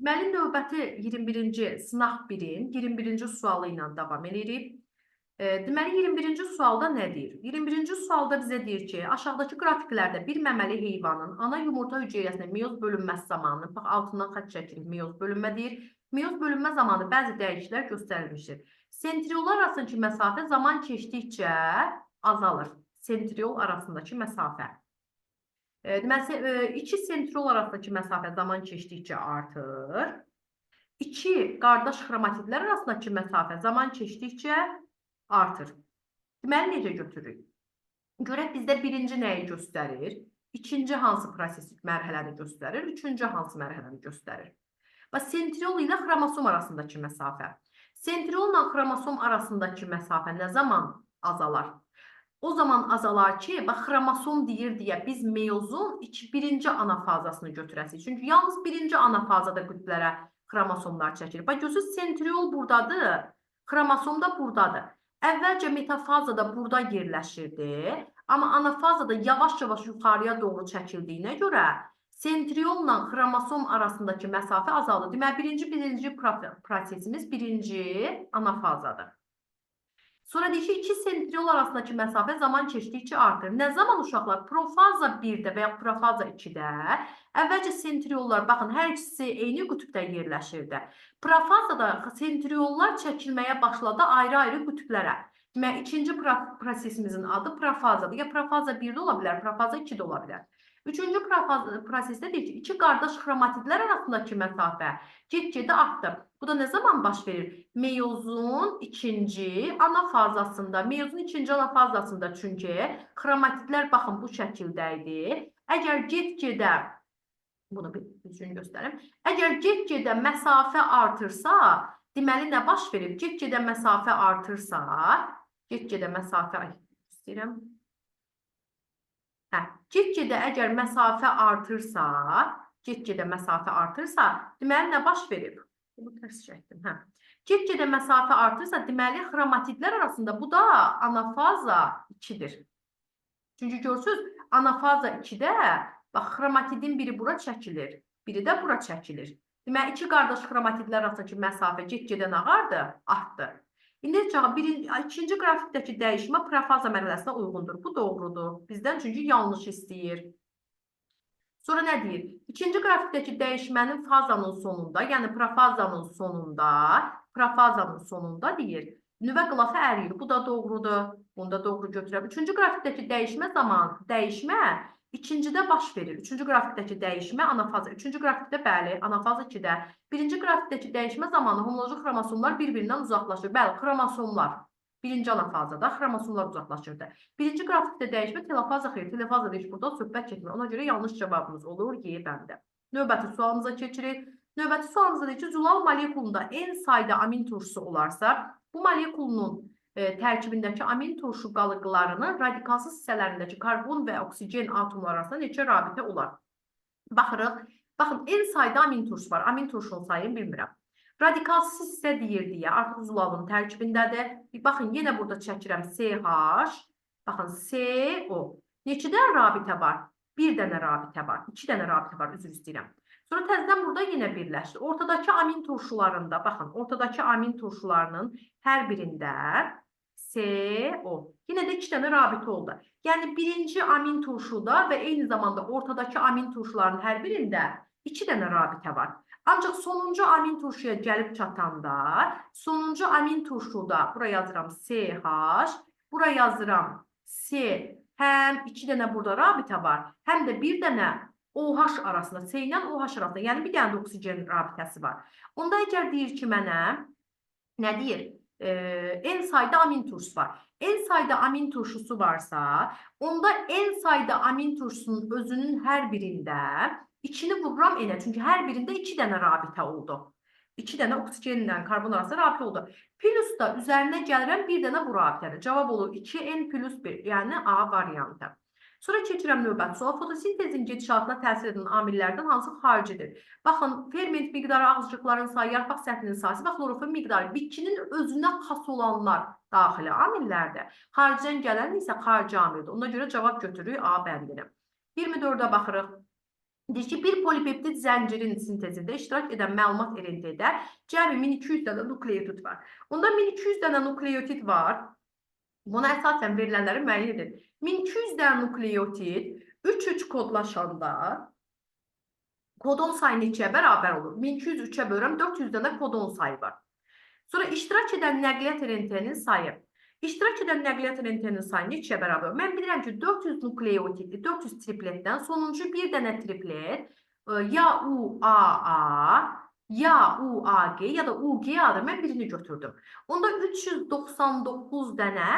Deməli, növbəti 21-ci sınaq 1-in 21-ci sualı ilə davam edirik. Deməli, 21-ci sualda nə deyir? 21-ci sualda bizə deyir ki, aşağıdakı qrafiklərdə bir məməli heyvanın ana yumurta hüceyrəsinə meyoz bölünməsi zamanı, bax, altından xətt çəkirik, meyoz bölünmə deyir. Meyoz bölünmə zamanı bəzi dəyişikliklər göstərilmişdir. Sentriollar arasındakı məsafə zaman keçdikcə azalır. Sentriol arasındakı məsafə. Deməli, iki sentriol arasındakı məsafə zaman keçdikcə artır. İki qardaş xromatidlər arasındakı məsafə zaman keçdikcə artır. Deməli, necə götürürük? Görək bizdə birinci nəyi göstərir? İkinci hansı proses mərhələni göstərir? Üçüncü hansı mərhələni göstərir? Bax, sentriol ilə xromosom arasındakı məsafə. Sentriol ilə xromosom arasındakı məsafə nə zaman azalar? O zaman azalar ki, bax, xromosom deyir deyə biz meyozun birinci anafazasını götürəsirik. Çünki yalnız birinci anafazada qütblərə xromosomlar çəkilir. Bax, görürsünüz, sentriol buradadır, xromosom da buradadır. Əvvəlcə metafazada burada yerləşirdi, amma anafazada yavaş-yavaş yuxarıya doğru çəkildiyinə görə sentriolla xromosom arasındakı məsafə azaldı. Deməli, birinci prosesimiz birinci anafazadır. Sonra deyir ki, iki sentriol arasındakı məsafə zaman keçdikcə artır. Nə zaman uşaqlar? Profaza 1-də və ya profaza 2-də əvvəlcə sentriollar, baxın, hər ikisi eyni qütbdə yerləşirdi. Profazada sentriollar çəkilməyə başladı ayrı-ayrı qütblərə. Deməli, ikinci prosesimizin adı profazadır. Ya profaza 1-də ola bilər, profaza 2-də ola bilər. Üçüncü prosesdə deyir ki, iki qardaş xromatidlər arasındakı məsafə get-gedə artdı. Bu da nə zaman baş verir? Meyozun ikinci anafazasında. Meyozun ikinci anafazasında, çünki xromatidlər, baxın, bu şəkildə idi. Əgər get-gedə, bunu bir üçün göstərim. Əgər get-gedə məsafə artırsa, deməli, nə baş verir? Get-gedə məsafə artırsa, get-gedə məsafə, istəyirəm. Get-gedə əgər məsafə artırsa, deməli, nə baş verib? Bunu tərs çəkdim. Get-gedə məsafə artırsa, deməli, xromatidlər arasında bu da anafaza 2-dir. Çünki görürsünüz, anafaza 2-də, bax, xromatidin biri bura çəkilir, biri də bura çəkilir. Deməli, iki qardaş xromatidlər arasındakı məsafə get-gedə nə vardı? Artdı. İndi ikinci qrafikdəki dəyişmə profaza mərhələsinə uyğundur. Bu doğrudur. Bizdən çünki yanlış istəyir. Sonra nə deyir? İkinci qrafikdəki dəyişmənin fazanın sonunda, yəni profazanın sonunda deyir, nüvə qılafı əriyir. Bu da doğrudur. Bunu da doğru götürəm. Üçüncü qrafikdəki dəyişmə ikincidə baş verir. Üçüncü qrafikdəki dəyişmə anafaza. Üçüncü qrafikdə, bəli, anafaza 2-də. Birinci qrafikdəki dəyişmə zamanı homoloji xromosomlar bir-birindən uzaqlaşır. Bəli, xromosomlar. Birinci anafazada xromosomlar uzaqlaşırdı. Birinci qrafikdə dəyişmə telofaza xeyr. Telofaza deyir, burada söhbət çəkmir. Ona görə yanlış cavabımız olur Y bəndə. Növbəti sualımıza keçirik. Növbəti sualımızda deyir ki, zulal molekulunda en sayda amin turşusu olarsa, bu molekulunun tərkibindəki amin turşu qalıqlarının radikalsız hissələrindəki karbon və oksigen atomları arasında neçə rabitə olar? Baxırıq. Baxın, en sayda amin turşusu var. Amin turşunun sayını bilmirəm. Radikalsız hissə deyir deyə, artıq zulalın tərkibindədir. Baxın, yenə burada çəkirəm CH. Baxın, CO. Neçə dənə rabitə var? Bir dənə rabitə var. 2 dənə rabitə var, üzr istəyirəm. Sonra təzədən burada yenə birləşdir. Ortadakı amin turşularında, baxın, ortadakı amin turşularının hər birində CO. Yenə də 2 dənə rabitə oldu. Yəni, birinci amin turşuda və eyni zamanda ortadakı amin turşuların hər birində 2 dənə rabitə var. Ancaq sonuncu amin turşuya gəlib çatanda, sonuncu amin turşuda, bura yazıram CH, bura yazıram C, həm 2 dənə burada rabitə var, həm də bir dənə OH arasında, C ilə OH arasında, yəni bir dənə də oksigen rabitəsi var. Onda əgər deyir ki, mənə, nə deyir? En sayda amin turşusu var. En sayda amin turşusu varsa, onda en sayda amin turşusunun özünün hər birində 2-ni vururam N-ə. Çünki hər birində 2 dənə rabitə oldu. 2 dənə oksigenlə karbon arası rabitə oldu. Plus da üzərinə gəlirəm bir dənə bu rabitədir. Cavab olur 2N plus 1, yəni A variantı. Sonra keçirəm növbəti suala. Fotosintezin gedişatına təsir edən amillərdən hansı xaricidir? Baxın, ferment miqdarı, ağızcıqların sayı, yarpaq səthinin sayısı və xlorofil miqdarı, bitkinin özünə xas olanlar daxili amillərdir. Xaricdən gələn isə xarici amildir. Ona görə cavab götürürük A bəndini. 24-ə baxırıq. Deyir ki, bir polipeptid zəncirin sintezində iştirak edən məlumat RNT-də cəmi 1200 dənə nukleotid var. Onda 1200 dənə nukleotid var. Buna əsasən verilənləri müəyyən edin. 1200 dənə nukleotid 3-3 kodlaşanda kodon sayı neçəyə bərabər olur? 1203-ə bölürəm, 400 dənə kodon sayı var. Sonra iştirak edən nəqliyyat RNT-nin sayı. İştirak edən nəqliyyat RNT-nin sayı neçəyə bərabər? Mən bilirəm ki, 400 nukleotidli, 400 tripletdən sonuncu bir dənə triplet ya UAA, ya UAG, ya da UGA-dır. Mən birini götürdüm. Onda 399 dənə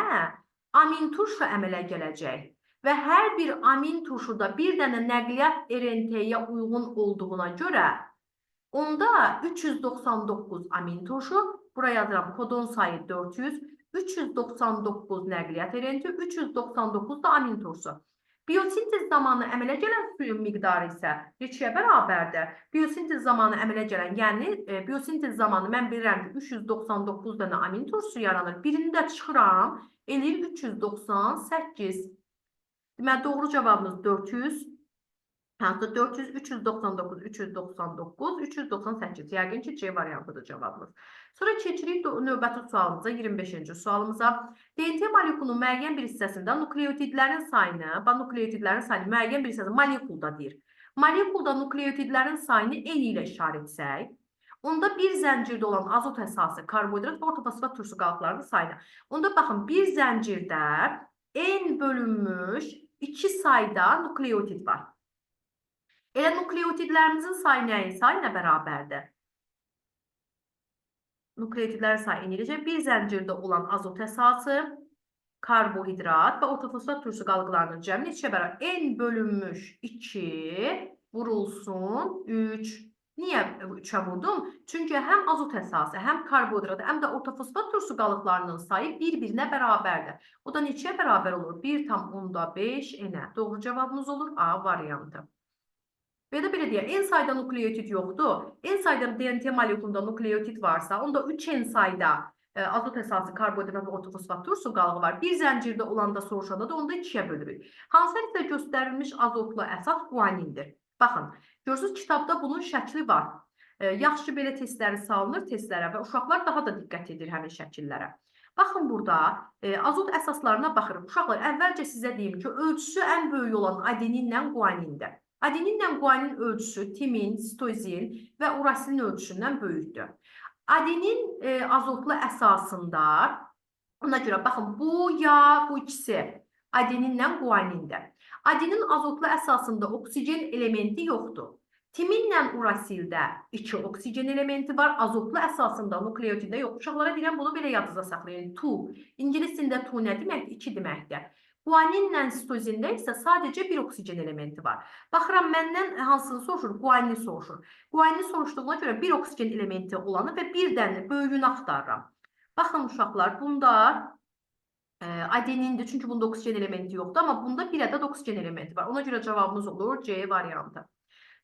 amin turşu əmələ gələcək. Və hər bir amin turşuda bir dənə nəqliyyat RNT-yə uyğun olduğuna görə, onda 399 amin turşu, buraya yazıram kodon sayı 400, 399 nəqliyyat RNT, 399 da amin turşusu. Biosintez zamanı əmələ gələn suyun miqdarı isə neçəyə bərabərdir? Biosintez zamanı əmələ gələn, yəni biosintez zamanı mən bilirəm ki, 399 dənə amin turşusu yaranır. Birində çıxıram, eləyir 398. Deməli, doğru cavabımız 400. Hatta 400, 399, 399, 398. Yəqin ki, C variantıdır cavabımız. Sonra keçirik növbəti sualımıza, 25-ci sualımıza. DNT molekulunun müəyyən bir hissəsində nukleotidlərin sayını müəyyən bir hissəsində molekulda deyir. Molekulda nukleotidlərin sayını N ilə işarə etsək, onda bir zəncirdə olan azot əsası, karbohidrat və ortofosfat turşu qalıqlarının sayını. Onda baxın, bir zəncirdə N bölünmüş 2 sayda nukleotid var. Elə nukleotidlərimizin sayı nə bərabərdir? Nukleotidlərin sayı eləyəcək. Bir zəncirdə olan azot əsası, karbohidrat və ortofosfat turşu qalıqlarının cəmi neçəyə bərabər? N bölünmüş 2 vurulsun 3. Niyə 3-ə vurdum? Çünki həm azot əsası, həm karbohidrat, həm də ortofosfat turşu qalıqlarının sayı bir-birinə bərabərdir. O da neçəyə bərabər olur? 1,5 N-ə. Doğru cavabımız olur A variantı. Və ya da belə deyək, N sayda nukleotid yoxdur. N sayda DNT molekulunda nukleotid varsa, onda 3N sayda azot əsası, karbohidrat və ortofosfat turşu qalığı var. Bir zəncirdə olanda soruşanda da onda 2-yə bölürük. Hansı hərfdə göstərilmiş azotlu əsas guanindir? Baxın, görürsünüz, kitabda bunun şəkli var. Yaxşı belə testləri salınır testlərə və uşaqlar daha da diqqət edir həmin şəkillərə. Baxın, burada azot əsaslarına baxırıq. Uşaqlar, əvvəlcə sizə deyim ki, ölçüsü ən böyük olan adeninlə guanindir. Adeninlə guanin ölçüsü timin, sitozin və urasilin ölçüsündən böyükdür. Adenin azotlu əsasında, ona görə baxın, bu ikisi adeninlə guanindir. Adenin azotlu əsasında oksigen elementi yoxdur. Timinlə urasildə 2 oksigen elementi var, azotlu əsasında nukleotiddə yox. Uşaqlara deyirəm, bunu belə yadınızda saxlayın. 2. İngilis dilində 2 nə deməkdir? 2 deməkdir. Guaninlə sitozində isə sadəcə bir oksigen elementi var. Baxıram, məndən hansını soruşur? Guanini soruşur. Guanini soruşduğuna görə bir oksigen elementi olanı və bir dənə böyüyünü axtarıram. Baxın uşaqlar, bunda adenindir, çünki bunda oksigen elementi yoxdur, amma bunda bir ədəd oksigen elementi var. Ona görə cavabımız olur C variantı.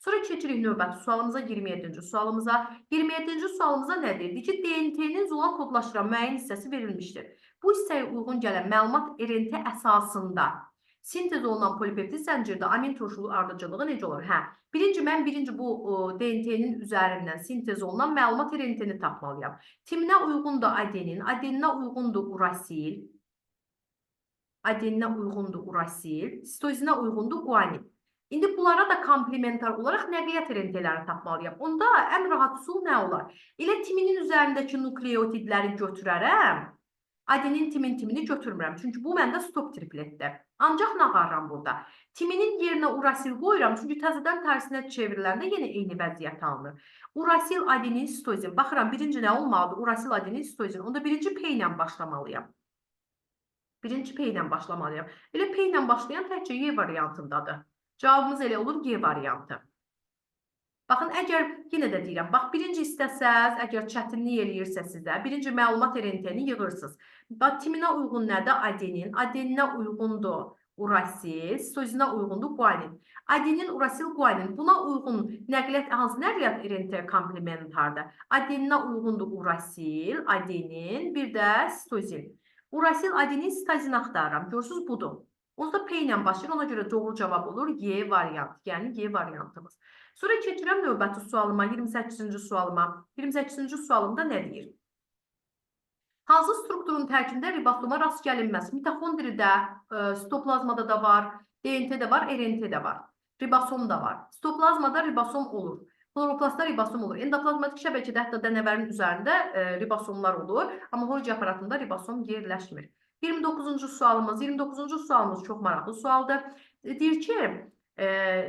Sonra keçirik növbəti sualımıza, 27-ci sualımıza. 27-ci sualımıza nə deyildi ki, DNT-nin zolaq kodlaşdıran müəyyən hissəsi verilmişdir. Bu hissəyə uyğun gələn məlumat RNT əsasında sintez olunan polipeptid zəncirdə amin turşulu ardıcılığı necə olur? Mən birinci bu DNT-nin üzərindən sintez olunan məlumat RNT-ni tapmalıyam. Timinə uyğundur adenin, adeninə uyğundur urasil, sitozinə uyğundur guanin. İndi bunlara da komplementar olaraq nəqliyyat RNT-ləri tapmalıyam. Onda ən rahat üsul nə olar? Elə timinin üzərindəki nukleotidləri götürərəm, adenin timini götürmürəm. Çünki bu məndə stop tripletdir. Ancaq nə ağarram burada? Timinin yerinə urasil qoyuram. Çünki təzədən tərsinə çevriləndə yenə eyni vəziyyət alınır. Urasil, adenin, sitozin. Baxıram, birinci nə olmalıdır? Urasil, adenin, sitozin. Onda birinci P ilə başlamalıyam. Elə P ilə başlayan təkcə Y variantındadır. Cavabımız elə olur G variantı. Baxın, əgər yenə də deyirəm, bax, birinci istəsəz, əgər çətinlik eləyirsə sizə, birinci məlumat RNT-ni yığırsınız. Bax, timinə uyğun nədir? Adenin, adeninə uyğundur urasil, sitozinə uyğundur guanin. Adenin, urasil, guanin. Buna uyğun nəqliyyat, hansı nəqliyyat RNT komplementardır? Adeninə uyğundur urasil, adenin, bir də sitozin. Urasil, adenin, sitozin axtarıram. Görürsünüz, budur. Onsuz da P ilə başlayır. Ona görə doğru cavab olur Y variantı. Yəni Y variantımız. Sonra keçirəm növbəti sualıma, 28-ci sualıma. 28-ci sualımda nə deyir? Hansı strukturun tərkibində ribosoma rast gəlinməz? Mitoxondridə, sitoplazmada da var, DNT-də var, RNT-də var. Ribosom da var. Sitoplazmada ribosom olur. Kloroplastda ribosom olur. Endoplazmatik şəbəkədə hətta dənələrin üzərində ribosomlar olur. Amma Golgi aparatında ribosom yerləşmir. 29-cu sualımız. 29-cu sualımız çox maraqlı sualdır. Deyir ki,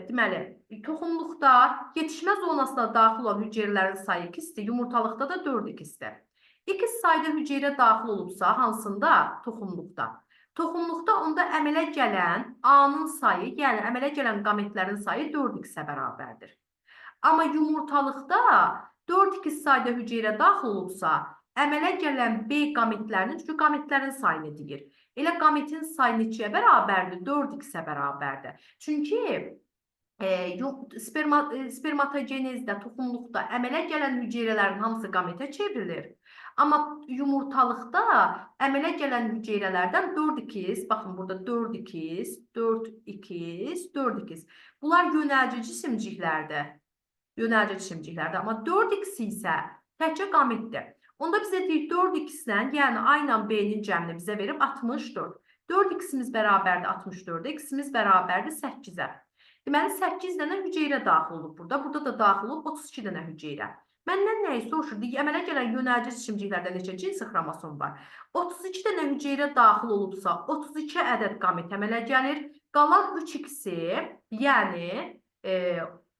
deməli, toxumluqda yetişmə zonasına daxil olan hüceyrələrin sayı 2-dir, yumurtalıqda da 4-2-dir. X sayda hüceyrə daxil olubsa, hansında? Toxumluqda. Toxumluqda onda əmələ gələn A-nın sayı, yəni əmələ gələn qametlərin sayı 4x-ə bərabərdir. Amma yumurtalıqda 4x sayda hüceyrə daxil olubsa, əmələ gələn B qametlərinin, çünki qametlərin sayını deyir. Elə qametin sayı neçəyə bərabərdir? 4x-ə bərabərdir. Çünki spermatogenezdə, toxumluqda əmələ gələn hüceyrələrin hamısı qametə çevrilir. Amma yumurtalıqda əmələ gələn hüceyrələrdən 4x, baxın burada 4x, 4x, 4x. Bunlar yönəlci cisimciklərdir. Yönəlci cisimciklərdir. Amma 4x isə təkcə qametdir. Onda bizə deyir 4x-dən, yəni A ilə B-nin cəmini bizə verib 64. 4x-imiz bərabərdir 64-ə, x-imiz bərabərdir 8-ə. Deməli, 8 dənə hüceyrə daxil olub burada. Burada da daxil olub 32 dənə hüceyrə. Məndən nəyi soruşur? Əmələ gələn yönəlci cisimciklərdə neçə cinsi xromosom var? 32 dənə hüceyrə daxil olubsa, 32 ədəd qamet əmələ gəlir. Qalan 3x-i, yəni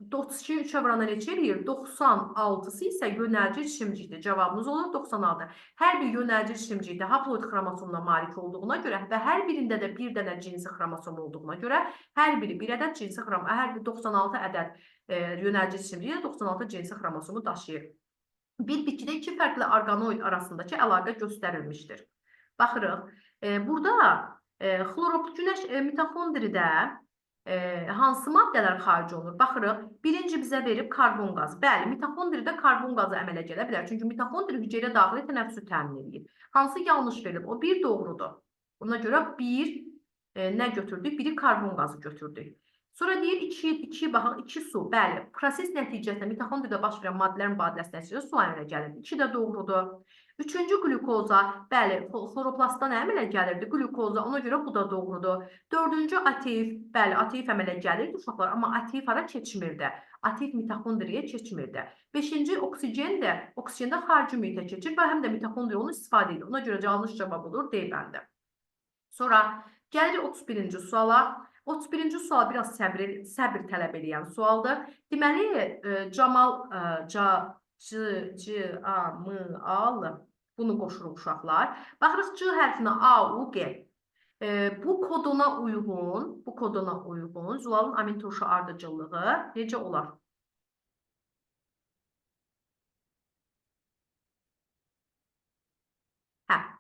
32-yi 3-ə vuranda neçə eləyir? 96-sı isə yönəlci cisimcikdir. Cavabımız olur 96. Hər bir yönəlci cisimcikdə haploid xromosomuna malik olduğuna görə və hər birində də bir dənə cinsi xromosom olduğuna görə hər biri bir ədəd cinsi xromosom, hər bir 96 ədəd yönəlci cisimcikdə 96 cinsi xromosomu daşıyır. Bir bitkidə iki fərqli orqanoid arasındakı əlaqə göstərilmişdir. Baxırıq. Burada günəş mitoxondridə hansı maddələr xaric olunur? Baxırıq, birinci bizə verib karbon qazı. Bəli, mitoxondridə karbon qazı əmələ gələ bilər. Çünki mitoxondri hüceyrə daxili tənəffüsü təmin edir. Hansı yanlış verilib? O bir doğrudur. Buna görə bir nə götürdük? Biri karbon qazı götürdük. Sonra deyir 2 baxın, 2 su. Bəli, proses nəticəsində mitoxondridə baş verən maddələrin mübadiləsi nəticəsində su əmələ gəlir. 2 də doğrudur. Üçüncü glukoza, bəli, xloroplastda nə əmələ gəlirdi? Glukoza, ona görə bu da doğrudur. Dördüncü ATF, bəli, ATF əmələ gəlirdi uşaqlar, amma ATF hara keçmirdi? ATF mitoxondriyə keçmirdi. Beşinci oksigen də, oksigen də xarici mühitə keçir və həm də mitoxondri onu istifadə edir. Ona görə yanlış cavab olur, D bəndi. Sonra gəlirik 31-ci suala. 31-ci sual biraz səbir tələb edən sualdır. Deməli, Camal, C-A-M-A-L, bunu qoşuruq uşaqlar. Baxırıq C hərfinə A-U-G. Bu kodona uyğun zülalın amin turşu ardıcıllığı necə olar?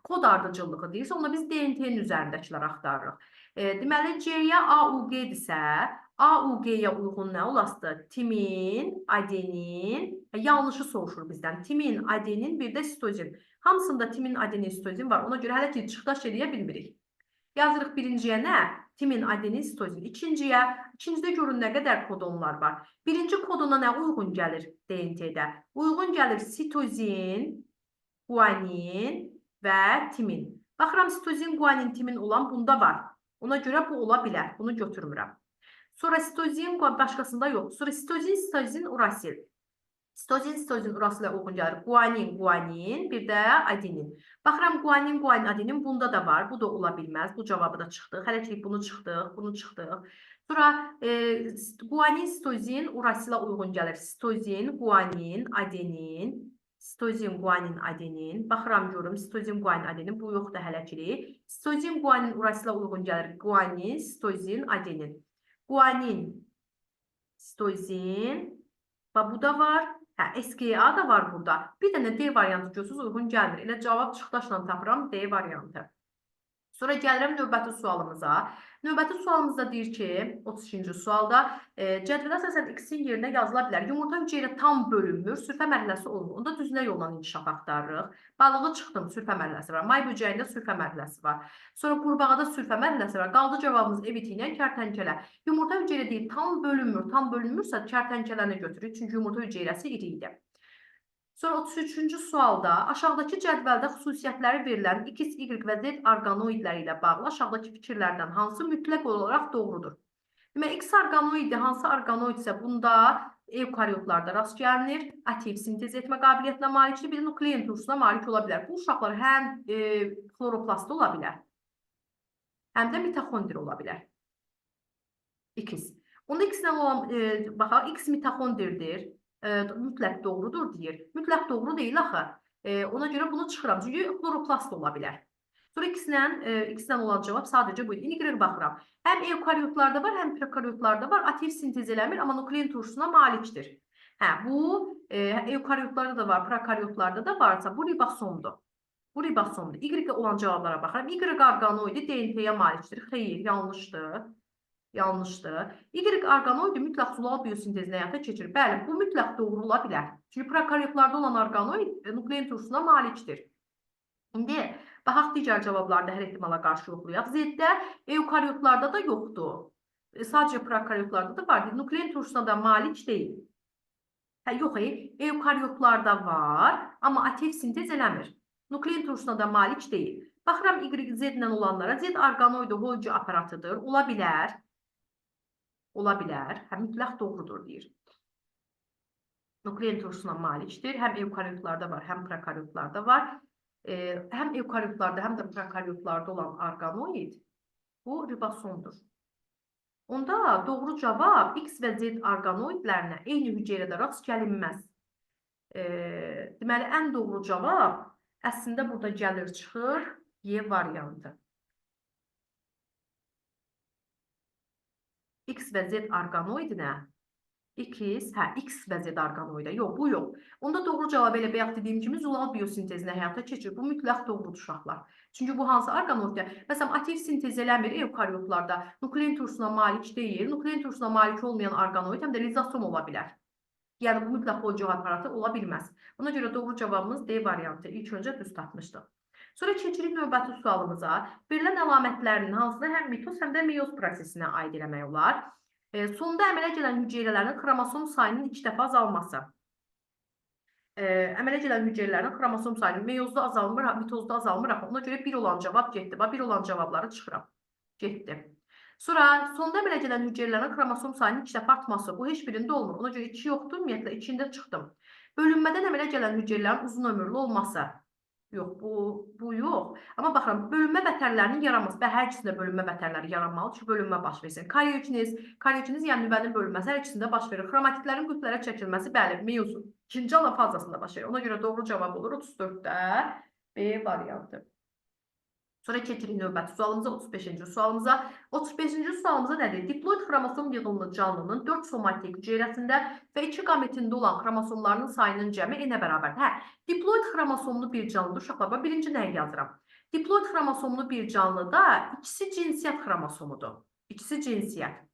Kod ardıcıllığı deyirsə, onda biz DNT-nin üzərindəkilər axtarırıq. Deməli, C-yə A-U-G-dirsə, A-U-G-yə uyğun nə olasıdır? Timin, adenin, yanlışı soruşur bizdən. Timin, adenin, bir də sitozin. Hamısında timin, adenin, sitozin var. Ona görə hələ ki, çıxdaş eləyə bilmirik. Yazırıq birinciyə nə? Timin, adenin, sitozin. İkincidə görün nə qədər kodonlar var. Birinci kodona nə uyğun gəlir DNT-də? Uyğun gəlir sitozin, guanin və timin. Baxıram, sitozin, guanin, timin olan bunda var. Ona görə bu ola bilər. Bunu götürmürəm. Sonra sitozin, başqasında yox. Sonra sitozin, urasil. Sitozin, urasilə uyğun gəlir. Guanin, guanin, bir də adenin. Baxıram, guanin, adenin bunda da var. Bu da ola bilməz. Bu cavabı da çıxdıq. Hələ ki, bunu çıxdıq. Sonra guanin, sitozin, urasilə uyğun gəlir. Sitozin, guanin, adenin. Sitozin, guanin, adenin. Baxıram, görüm. Sitozin, guanin, adenin. Bu yoxdur hələ ki. Sitozin, guanin, urasilə uyğun gəlir. Guanin, sitozin, adenin. Guanin, sitozin. Və bu da var. SGA da var burada. Bir dənə D variantı görürsünüz, uyğun gəlmir. Elə cavab çıxdaşla tapıram D variantı. Sonra gəlirəm növbəti sualımıza. Növbəti sualımızda deyir ki, 32-ci sualda cədvələ əsasən x-in yerinə yazıla bilər. Yumurta hüceyrə tam bölünmür, sürfə mərhələsi olmur. Onda düzünə yolla inkişaf axtarırıq. Balığı çıxdım, sürfə mərhələsi var. May böcəyində sürfə mərhələsi var. Sonra qurbağada sürfə mərhələsi var. Qaldı cavabımız ev iti ilə kərtənkələ. Yumurta hüceyrə deyil, tam bölünmür. Tam bölünmürsə kərtənkələni götürürük. Çünki yumurta hüceyrəsi iri idi. Sonra 33-cü sualda aşağıdakı cədvəldə xüsusiyyətləri verilən X, Y və Z orqanoidləri ilə bağlı aşağıdakı fikirlərdən hansı mütləq olaraq doğrudur? Demək, X orqanoidi hansı orqanoid isə bunda evkaryotlarda rast gəlinir, aktiv sintez etmə qabiliyyətinə malikdir, bir də nuklein turşusuna malik ola bilər. Bu uşaqlar həm xloroplast ola bilər, həm də mitoxondri ola bilər. X. Onda X-lə olan, baxaq, X mitoxondridir. Mütləq doğrudur deyir. Mütləq doğru deyil axı. Ona görə bunu çıxıram. Çünki xloroplast ola bilər. Sonra X-lə olan cavab sadəcə bu. Y baxıram. Həm evkaryotlarda var, həm prokaryotlarda var. Aktiv sintez eləmir, amma nuklein turşusuna malikdir. Bu evkaryotlarda da var, prokaryotlarda da varsa bu ribosomdur. Bu ribosomdur. Y olan cavablara baxıram. Y orqanoidi DNT-yə malikdir. Xeyr, yanlışdır. Yanlışdır. Y orqanoidi mütləq zulal biosintezinə həyata keçirir. Bəli, bu mütləq doğru ola bilər. Çünki prokaryotlarda olan orqanoid nuklein turşusuna malikdir. İndi baxaq digər cavablarda hər ehtimala qarşı yoxlayaq. Z-də evkaryotlarda da yoxdur. Sadəcə prokaryotlarda da var. Nuklein turşusuna da malik deyil. Yox, evkaryotlarda var, amma aktiv sintez eləmir. Nuklein turşusuna da malik deyil. Baxıram Y, Z-lə olanlara. Z orqanoidi Golgi aparatıdır. Ola bilər. Ola bilər. Mütləq doğrudur deyir. Nuklein turşusuna malikdir. Həm evkaryotlarda var, həm prokaryotlarda var. Həm evkaryotlarda, həm də prokaryotlarda olan orqanoid bu ribosomdur. Onda doğru cavab X və Z orqanoidlərinə eyni hüceyrədə rast gəlinməz. Deməli, ən doğru cavab əslində burada gəlir, çıxır Y variantı. X və Z orqanoidinə X və Z orqanoidə. Yox, bu yox. Onda doğru cavab elə bayaq dediyim kimi zulal biosintezinə həyata keçirir. Bu mütləq doğrudur uşaqlar. Çünki bu hansı orqanoiddə? Məsələn, aktiv sintez eləmir evkaryotlarda. Nuklein turşusuna malik deyil. Nuklein turşusuna malik olmayan orqanoid həm də lizosom ola bilər. Yəni, bu mütləq Golgi aparatı ola bilməz. Ona görə doğru cavabımız D variantı. İlk öncə düz tapmışdıq. Sonra keçirik növbəti sualımıza. Verilən əlamətlərinin hansını həm mitoz, həm də meyoz prosesinə aid eləmək olar. Sonda əmələ gələn hüceyrələrin xromosom sayının 2 dəfə azalması. Əmələ gələn hüceyrələrin xromosom sayının meyozda azalmır, mitozda azalmır. Ona görə 1 olan cavab getdi. 1 olan cavabları çıxıram. Getdi. Sonra sonda əmələ gələn hüceyrələrin xromosom sayının 2 dəfə artması. Bu heç birində olmur. Ona görə 2 yoxdur. Ümumiyyətlə 2-də çıxdım. Bölünmədən əmələ gələn hüceyrələrin uzun ömürlü olması. Yox, bu yox. Amma baxıram, bölünmə vətərlərinin yaranması və hər ikisində bölünmə vətərləri yaranmalı ki, bölünmə baş versin. Karyokinez yəni nüvənin bölünməsi hər ikisində baş verir. Xromatitlərin qütblərə çəkilməsi, bəli, meyozun ikinci ala fazasında baş verir. Ona görə doğru cavab olur 34-də B variantı. Sonra keçirik növbəti sualımıza, 35-ci sualımıza. 35-ci sualımıza nədir? Diploid xromosom yığımlı canlının 4 somatik hüceyrəsində və 2 qametində olan xromosomlarının sayının cəmi n-ə bərabərdir. Diploid xromosomlu bir canlıdır. Uşaqlar, birinci nəyi yazıram? Diploid xromosomlu bir canlıda ikisi cinsiyyət xromosomudur. İkisi cinsiyyət.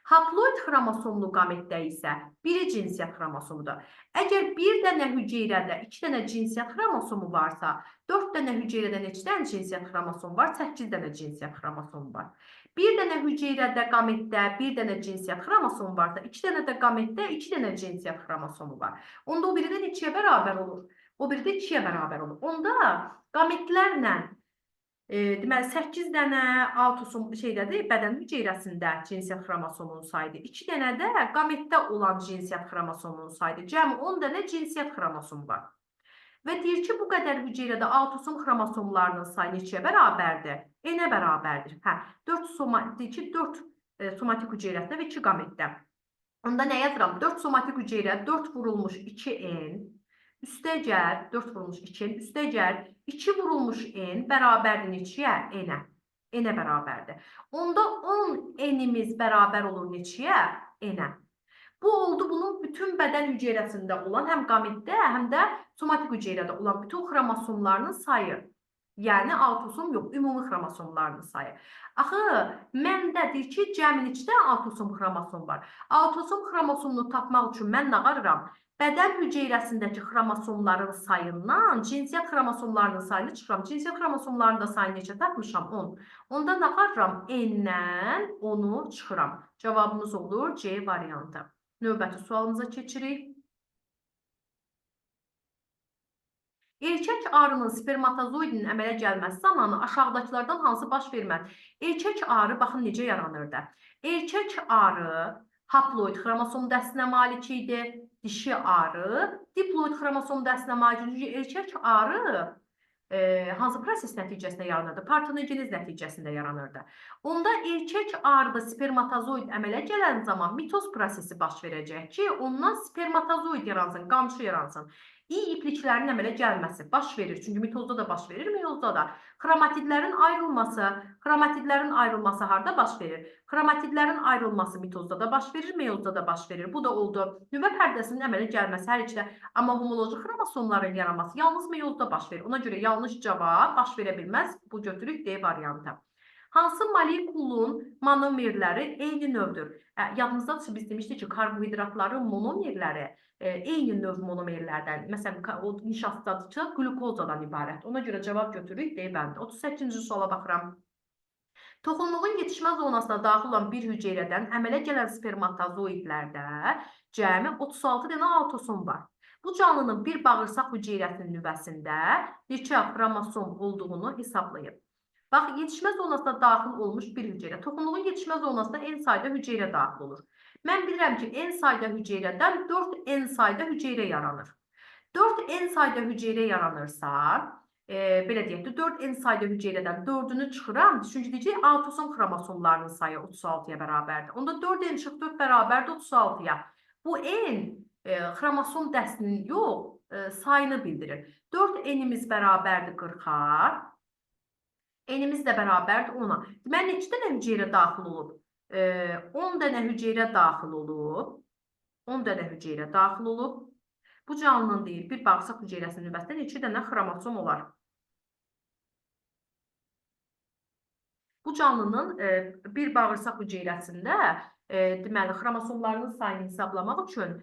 Haploid xromosomlu qametdə isə biri cinsiyyət xromosomudur. Əgər bir dənə hüceyrədə 2 dənə cinsiyyət xromosomu varsa, 4 dənə hüceyrədə neçə dənə cinsiyyət xromosomu var? 8 dənə cinsiyyət xromosomu var. Bir dənə hüceyrədə qametdə bir dənə cinsiyyət xromosomu varsa, 2 dənə də qametdə 2 dənə cinsiyyət xromosomu var. Onda o biri də neçəyə bərabər olur? O biri də 2-yə bərabər olur. Onda qametlərlə deməli, 8 dənə autosom bədən hüceyrəsində cinsiyyət xromosomunun sayıdır. 2 dənə də qametdə olan cinsiyyət xromosomunun sayıdır. Cəmi 10 dənə cinsiyyət xromosomu var. Və deyir ki, bu qədər hüceyrədə autosom xromosomlarının sayı neçəyə bərabərdir? N-ə bərabərdir. 4 somatik hüceyrəsində və 2 qametdə. Onda nə yazıram? 4 somatik hüceyrə 4 vurulmuş 2N üstəgər 4 vurulmuş 2N üstəgər 2 vurulmuş N bərabərdir neçəyə? N-ə. N-ə bərabərdir. Onda 10 N-imiz bərabər olur neçəyə? N-ə. Bu oldu bunun bütün bədən hüceyrəsində olan həm qametdə, həm də somatik hüceyrədə olan bütün xromosomlarının sayı. Yəni autosom yox, ümumi xromosomların sayı. Axı məndə deyir ki, cəmi neçə autosom xromosom var? Autosom xromosomunu tapmaq üçün mən nə qarıram? Bədən hüceyrəsindəki xromosomların sayından cinsiyyət xromosomlarının sayını çıxıram. Cinsiyyət xromosomlarının da sayını neçə tapmışam? 10. Onda nə qarıram? N-dən 10-u çıxıram. Cavabımız olur C variantı. Növbəti sualımıza keçirik. Erkək arının spermatozoidinin əmələ gəlməsi zamanı aşağıdakılardan hansı baş verməz? Erkək arı, baxın necə yaranırdı. Erkək arı haploid xromosom dəstinə malik idi. Dişi arı diploid xromosom dəstinə malik idi. Erkək arı hansı proses nəticəsində yaranırdı? Partenogeniz nəticəsində yaranırdı. Onda erkək arıda spermatozoid əmələ gələn zaman mitoz prosesi baş verəcək ki, ondan spermatozoid yaransın, qamçı yaransın. İ ipliklərin əmələ gəlməsi baş verir. Çünki mitozda da baş verir, meyozda da. Kromatidlərin ayrılması harda baş verir? Kromatidlərin ayrılması mitozda da baş verir, meyozda da baş verir. Bu da oldu. Nüvə pərdəsinin əmələ gəlməsi hər ikide. Amma homoloji xromosomların yaranması yalnız meyozda baş verir. Ona görə yanlış cavab baş verə bilməz. Bu götürük D variantı. Hansı molekulun monomerləri eyni növdür? Yadınızdadır ki, biz demişdik ki, karbohidratların monomerləri eyni növ monomerlərdən, məsələn, o nişastadıkça glukozadan ibarət. Ona görə cavab götürürük D bəndi. 38-ci suala baxıram. Toxunluğun yetişmə zonasına daxil olan bir hüceyrədən əmələ gələn spermatozoidlərdə cəmi 36 dənə autosom var. Bu canlının bir bağırsaq hüceyrəsinin nüvəsində neçə xromosom olduğunu hesablayıb. Bax, yetişmə zonasına daxil olmuş bir hüceyrə. Toxunluğun yetişmə zonasına n sayda hüceyrə daxil olur. Mən bilirəm ki, n sayda hüceyrədən 4n sayda hüceyrə yaranır. 4n sayda hüceyrə yaranırsa, belə deyək də, 4n sayda hüceyrədən 4-ünü çıxıram. Çünki deyəcək, autosom xromosomlarının sayı 36-ya bərabərdir. Onda 4n çıx 4 bərabərdir 36-ya. Bu n xromosom dəstinin yox, sayını bildirir. 4n'imiz bərabərdir 40-a. N'imiz də bərabərdir 10-a. Deməli, neçə dənə hüceyrə daxil olub? 10 dənə hüceyrə daxil olub. 10 dənə hüceyrə daxil olub. Bu canlının deyil, bir bağırsaq hüceyrəsinin nüvəsində neçə dənə xromosom olar? Bu canlının bir bağırsaq hüceyrəsində deməli, xromosomlarının sayını hesablamaq üçün,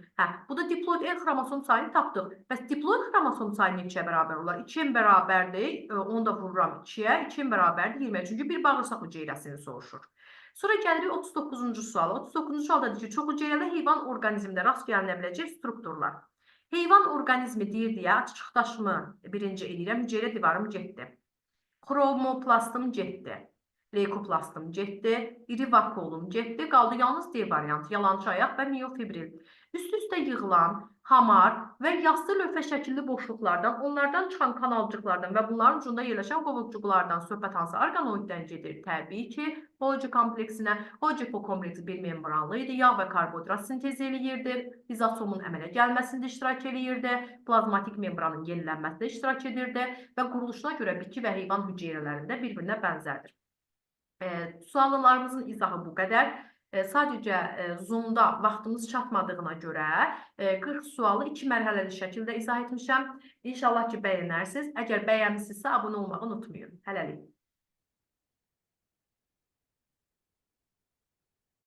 bu da diploid N xromosom sayını tapdıq. Bəs diploid xromosom sayı neçəyə bərabər olar? 2-yə bərabərdir, onu da vururam 2-yə, 2-yə bərabərdir 20-yə. Çünki bir bağırsaq hüceyrəsini soruşur. Sonra gəlirik 39-cu suala. 39-cu sualda deyir ki, çox hüceyrəli heyvan orqanizmdə rast gəlinə biləcək strukturlar. Heyvan orqanizmi deyir deyə açıqdaşımı birinci eləyirəm. Hüceyrə divarım getdi. Xromoplastım getdi. Leykoplastım getdi. İri vakuolum getdi. Qaldı yalnız D variantı. Yalançı ayaq və miofibril. Üst-üstə yığılan hamar və yassı lövhə şəkilli boşluqlardan, onlardan çıxan kanalcıqlardan və bunların ucunda yerləşən qovuqcuqlardan söhbət hansı orqanoiddən gedir? Təbii ki, Golgi kompleksinə. Golgi kompleksi bir membranlı idi, yağ və karbohidrat sintez eləyirdi, lizosomun əmələ gəlməsində iştirak eləyirdi, plazmatik membranın yenilənməsində iştirak edirdi və quruluşuna görə bitki və heyvan hüceyrələrində bir-birinə bənzərdir. Suallarımızın izahı bu qədər. Sadəcə Zoom'da vaxtımız çatmadığına görə 40 sualı 2 mərhələli şəkildə izah etmişəm. İnşallah ki, bəyənərsiniz. Əgər bəyənmişsinizsə, abunə olmağı unutmayın. Hələlik.